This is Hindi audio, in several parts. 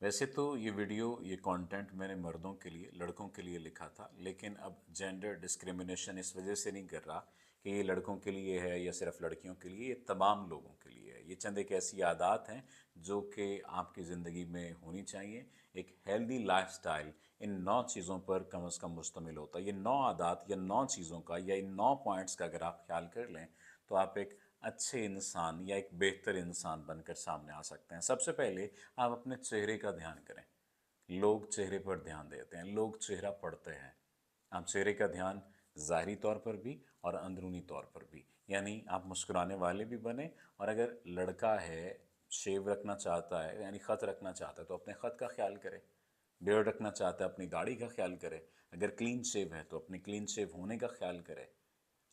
वैसे तो ये वीडियो ये कंटेंट मैंने मर्दों के लिए लड़कों के लिए लिखा था, लेकिन अब जेंडर डिस्क्रिमिनेशन इस वजह से नहीं कर रहा कि ये लड़कों के लिए है या सिर्फ लड़कियों के लिए, ये तमाम लोगों के लिए है। ये चंद एक ऐसी आदत हैं जो कि आपकी ज़िंदगी में होनी चाहिए। एक हेल्दी लाइफस्टाइल इन 9 चीज़ों पर कम से कम मुश्तमिल होता है। ये 9 आदत या 9 चीज़ों का या इन 9 पॉइंट्स का अगर आप ख्याल कर लें तो आप एक अच्छे इंसान या एक बेहतर इंसान बनकर सामने आ सकते हैं। सबसे पहले आप अपने चेहरे का ध्यान करें। लोग चेहरे पर ध्यान देते हैं, लोग चेहरा पढ़ते हैं। आप चेहरे का ध्यान ज़ाहिरी तौर पर भी और अंदरूनी तौर पर भी, यानी आप मुस्कुराने वाले भी बने। और अगर लड़का है, शेव रखना चाहता है यानी ख़त रखना चाहता है तो अपने ख़त का ख्याल करे। बियर्ड रखना चाहता है अपनी दाढ़ी का ख्याल करे। अगर क्लीन शेव है तो अपने क्लीन शेव होने का ख्याल करे।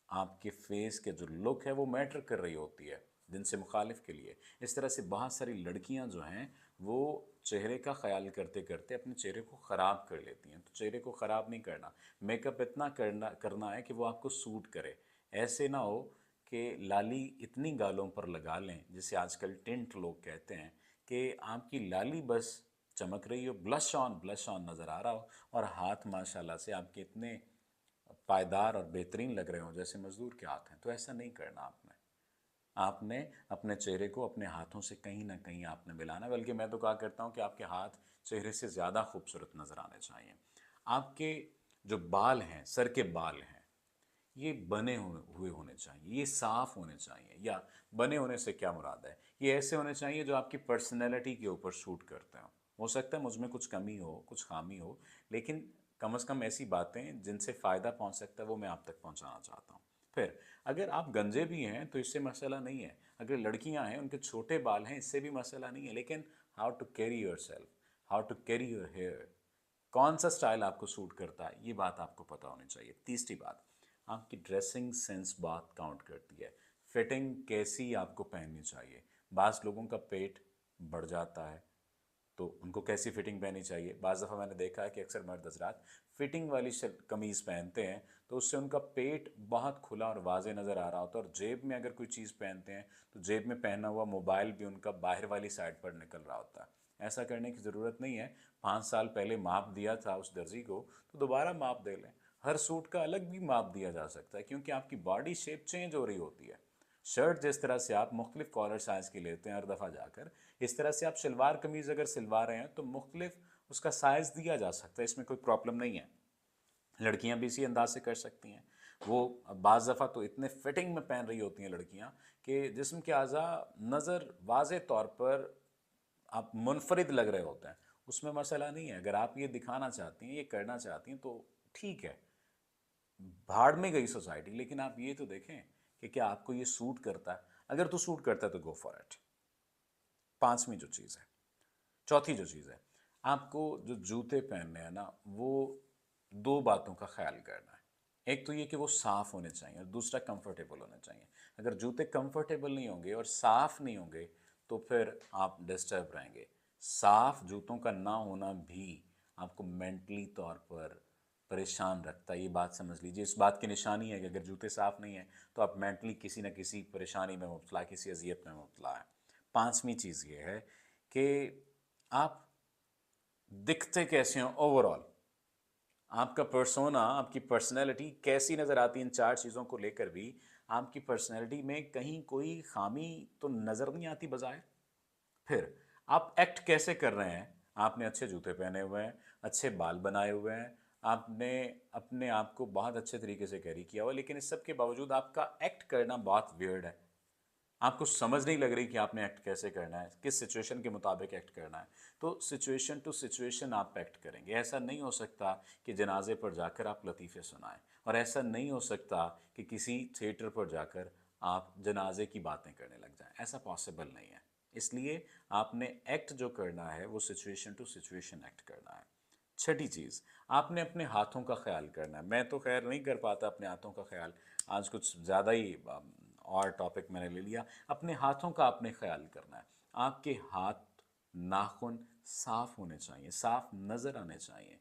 आपके फेस के जो लुक है वो मैटर कर रही होती है जिनसे मुखालिफ के लिए। इस तरह से बहुत सारी लड़कियां जो हैं वो चेहरे का ख्याल करते करते अपने चेहरे को ख़राब कर लेती हैं। तो चेहरे को ख़राब नहीं करना, मेकअप इतना करना है कि वो आपको सूट करे। ऐसे ना हो कि लाली इतनी गालों पर लगा लें, जिसे आजकल टिंट लोग कहते हैं, कि आपकी लाली बस चमक रही हो, ब्लश ऑन नज़र आ रहा हो, और हाथ माशाल्लाह से आपके इतने पायदार और बेहतरीन लग रहे हो जैसे मजदूर के हाथ हैं। तो ऐसा नहीं करना आपने। आपने अपने चेहरे को अपने हाथों से कहीं ना कहीं आपने मिलाना, बल्कि मैं तो कहा करता हूँ कि आपके हाथ चेहरे से ज़्यादा खूबसूरत नज़र आने चाहिए। आपके जो बाल हैं, सर के बाल हैं, ये बने हुए होने चाहिए, ये साफ होने चाहिए। या बने होने से क्या मुराद है, ये ऐसे होने चाहिए जो आपकी पर्सनैलिटी के ऊपर सूट करते हो सकता है मुझ में कुछ कमी हो, कुछ खामी हो, लेकिन कम से कम ऐसी बातें जिनसे फ़ायदा पहुंच सकता है वो मैं आप तक पहुंचाना चाहता हूँ। फिर अगर आप गंजे भी हैं तो इससे मसला नहीं है। अगर लड़कियां हैं, उनके छोटे बाल हैं, इससे भी मसला नहीं है। लेकिन how to carry yourself, how to carry your hair, कौन सा स्टाइल आपको सूट करता है, ये बात आपको पता होनी चाहिए। तीसरी बात, आपकी ड्रेसिंग सेंस बात काउंट करती है। फिटिंग कैसी आपको पहननी चाहिए। बाज़ लोगों का पेट बढ़ जाता है तो उनको कैसी फ़िटिंग पहननी चाहिए। बाज़ दफ़ा मैंने देखा है कि अक्सर मर्द हज़रात फ़िटिंग वाली कमीज़ पहनते हैं तो उससे उनका पेट बहुत खुला और वाज़े नज़र आ रहा होता है, और जेब में अगर कोई चीज़ पहनते हैं तो जेब में पहना हुआ मोबाइल भी उनका बाहर वाली साइड पर निकल रहा होता है। ऐसा करने की ज़रूरत नहीं है। 5 साल पहले माप दिया था उस दर्जी को तो दोबारा माप दे लें। हर सूट का अलग भी माप दिया जा सकता है, क्योंकि आपकी बॉडी शेप चेंज हो रही होती है। शर्ट जिस तरह से आप मुख्तलिफ कॉलर साइज़ की लेते हैं हर दफ़ा जाकर, इस तरह से आप शलवार कमीज़ अगर सिलवा रहे हैं तो मुख्तलिफ उसका साइज़ दिया जा सकता है, इसमें कोई प्रॉब्लम नहीं है। लड़कियां भी इसी अंदाज से कर सकती हैं। वो बाज़ दफ़ा तो इतने फिटिंग में पहन रही होती हैं लड़कियां कि जिस्म के अज़ा नज़र वाज़े तौर पर आप मुनफरिद लग रहे होते हैं। उसमें मसला नहीं है। अगर आप ये दिखाना चाहती हैं, ये करना चाहती हैं तो ठीक है, भाड़ में गई सोसाइटी। लेकिन आप ये तो देखें कि क्या आपको ये सूट करता है। अगर तो सूट करता है तो गो फॉर इट। पांचवी जो चीज़ है, चौथी जो चीज़ है, आपको जो जूते पहनने हैं ना, वो दो बातों का ख्याल करना है। एक तो ये कि वो साफ़ होने चाहिए और दूसरा कंफर्टेबल होने चाहिए। अगर जूते कंफर्टेबल नहीं होंगे और साफ़ नहीं होंगे तो फिर आप डिस्टर्ब रहेंगे। साफ़ जूतों का ना होना भी आपको मेंटली तौर पर परेशान रखता है, ये बात समझ लीजिए। इस बात की निशानी है कि अगर जूते साफ़ नहीं हैं तो आप मेंटली किसी न किसी परेशानी में मुब्तला, किसी अजियत में मुब्तला है। पांचवी चीज़ ये है कि आप दिखते कैसे हो ओवरऑल। आपका पर्सोना, आपकी पर्सनैलिटी कैसी नज़र आती है, इन 4 चीज़ों को लेकर भी आपकी पर्सनैलिटी में कहीं कोई खामी तो नज़र नहीं आती बज़ाहिर। फिर आप एक्ट कैसे कर रहे हैं। आपने अच्छे जूते पहने हुए हैं, अच्छे बाल बनाए हुए हैं, आपने अपने आप को बहुत अच्छे तरीके से कैरी किया हुआ, लेकिन इस सब के बावजूद आपका एक्ट करना बहुत वियर्ड है। आपको समझ नहीं लग रही कि आपने एक्ट कैसे करना है, किस सिचुएशन के मुताबिक एक्ट करना है। तो सिचुएशन टू सिचुएशन आप एक्ट करेंगे। ऐसा नहीं हो सकता कि जनाजे पर जाकर आप लतीफ़े सुनाएं, और ऐसा नहीं हो सकता कि किसी थिएटर पर जाकर आप जनाजे की बातें करने लग जाएं। ऐसा पॉसिबल नहीं है। इसलिए आपने एक्ट जो करना है वो सिचुएशन टू सिचुएशन एक्ट करना है। छठी चीज़, आपने अपने हाथों का ख्याल करना है। मैं तो खैर नहीं कर पाता अपने हाथों का ख्याल, आज कुछ ज़्यादा ही और टॉपिक मैंने ले लिया। अपने हाथों का आपने ख्याल करना है। आपके हाथ, नाखून साफ होने चाहिए, साफ नज़र आने चाहिए।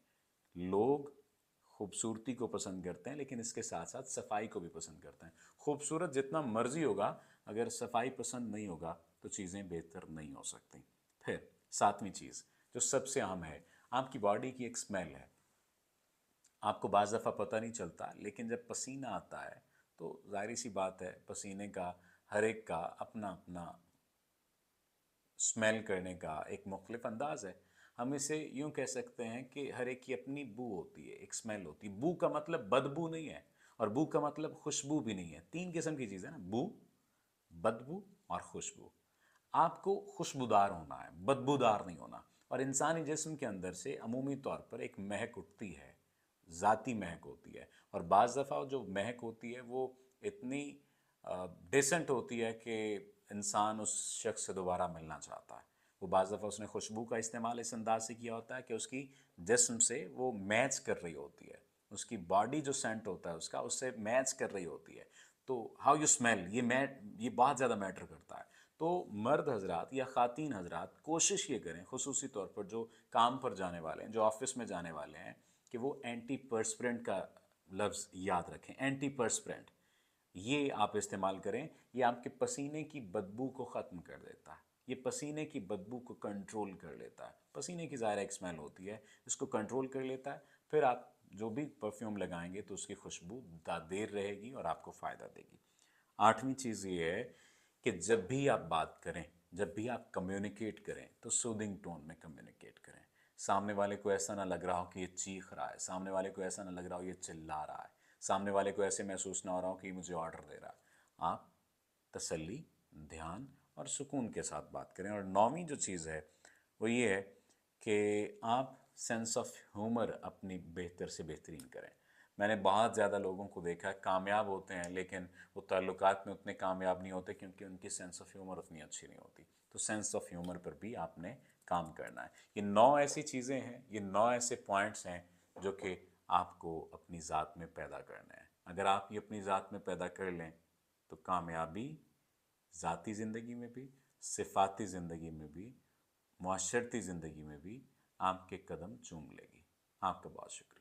लोग खूबसूरती को पसंद करते हैं, लेकिन इसके साथ साथ सफाई को भी पसंद करते हैं। खूबसूरत जितना मर्जी होगा, अगर सफाई पसंद नहीं होगा तो चीज़ें बेहतर नहीं हो सकती। फिर सातवीं चीज़, जो सबसे आम है, आपकी बॉडी की एक स्मेल है। आपको बाज़ दफ़ा पता नहीं चलता, लेकिन जब पसीना आता है तो ज़ाहिर सी बात है, पसीने का हर एक का अपना अपना स्मेल करने का एक मुख्तलिफ अंदाज है। हम इसे यूं कह सकते हैं कि हर एक की अपनी बू होती है, एक स्मेल होती है। बू का मतलब बदबू नहीं है, और बू का मतलब खुशबू भी नहीं है। तीन किस्म की चीज़ है ना, बू, बदबू और खुशबू। आपको खुशबूदार होना है, बदबूदार नहीं होना। और इंसानी जिस्म के अंदर से अमूमी तौर पर एक महक उठती है, ज़ाती महक होती है। और बाज़ दफ़ा जो महक होती है वो इतनी डिसेंट होती है कि इंसान उस शख्स से दोबारा मिलना चाहता है। वो बाज़ दफ़ा उसने खुशबू का इस्तेमाल इस अंदाज से किया होता है कि उसकी जिस्म से वो मैच कर रही होती है, उसकी बॉडी जो सेंट होता है उसका उससे मैच कर रही होती है। तो हाउ यू स्मेल, ये बहुत ज़्यादा मैटर करता है। तो मर्द हजरात या ख़ातीन हजरात कोशिश ये करें, खुसूसी तौर पर जो काम पर जाने वाले हैं, जो ऑफिस में जाने वाले हैं, कि वो एंटी पर्सपिरेंट का लफ्ज़ याद रखें। एंटी पर्सपिरेंट ये आप इस्तेमाल करें, ये आपके पसीने की बदबू को ख़त्म कर देता है। ये पसीने की बदबू को कंट्रोल कर लेता है। पसीने की ज़ाहिर एक स्मेल होती है, इसको कंट्रोल कर लेता है। फिर आप जो भी परफ्यूम लगाएंगे तो उसकी खुशबू देर रहेगी और आपको फ़ायदा देगी। आठवीं चीज़ ये है कि जब भी आप बात करें, जब भी आप कम्युनिकेट करें, तो सूदिंग टोन में कम्युनिकेट करें। सामने वाले को ऐसा ना लग रहा हो कि ये चीख रहा है, सामने वाले को ऐसा ना लग रहा हो ये चिल्ला रहा है, सामने वाले को ऐसे महसूस ना हो रहा हो कि मुझे ऑर्डर दे रहा है। आप तसल्ली, ध्यान और सुकून के साथ बात करें। और नौवीं जो चीज़ है वो ये है कि आप सेंस ऑफ ह्यूमर अपनी बेहतर से बेहतरीन करें। मैंने बहुत ज़्यादा लोगों को देखा है, कामयाब होते हैं लेकिन वो ताल्लुकात में उतने कामयाब नहीं होते क्योंकि उनकी सेंस ऑफ ह्यूमर उतनी अच्छी नहीं होती। तो सेंस ऑफ ह्यूमर पर भी आपने काम करना है। ये 9 ऐसी चीज़ें हैं, ये 9 ऐसे पॉइंट्स हैं जो कि आपको अपनी ज़ात में पैदा करना है। अगर आप ये अपनी ज़ात में पैदा कर लें तो कामयाबी ज़ाती ज़िंदगी में भी, सिफाती ज़िंदगी में भी, मुआशरती ज़िंदगी में भी आपके कदम चूम लेगी। आपका बहुत शुक्रिया।